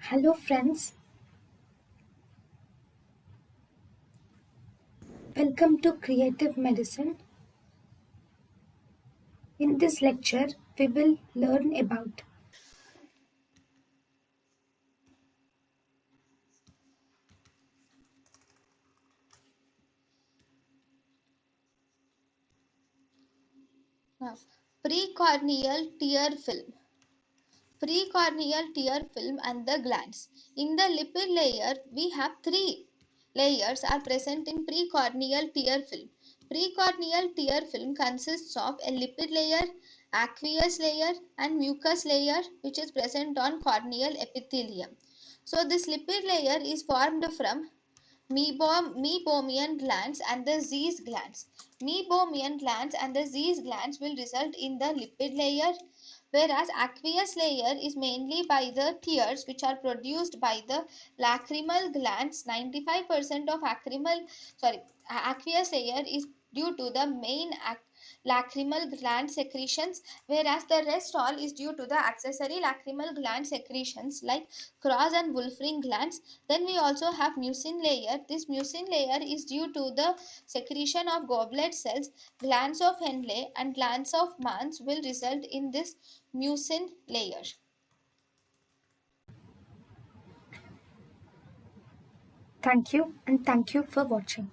Hello friends, welcome to Creative Medicine. In this lecture, we will learn about Now, precorneal tear film. Precorneal tear film and the glands. In the lipid layer, we have three layers are present in precorneal tear film. Precorneal tear film consists of a lipid layer, aqueous layer, and mucus layer, which is present on corneal epithelium. So, this lipid layer is formed from meibomian glands and the Zeiss glands. Meibomian glands and the Zeiss glands will result in the lipid layer, whereas aqueous layer is mainly by the tears which are produced by the lacrimal glands. 95% of aqueous layer is due to the main lacrimal gland secretions, whereas the rest all is due to the accessory lacrimal gland secretions like cross and Wolfram glands. Then we also have mucin layer. This mucin layer is due to the secretion of goblet cells. Glands of Henle and glands of Mans will result in this mucin layer. thank you and thank you for watching.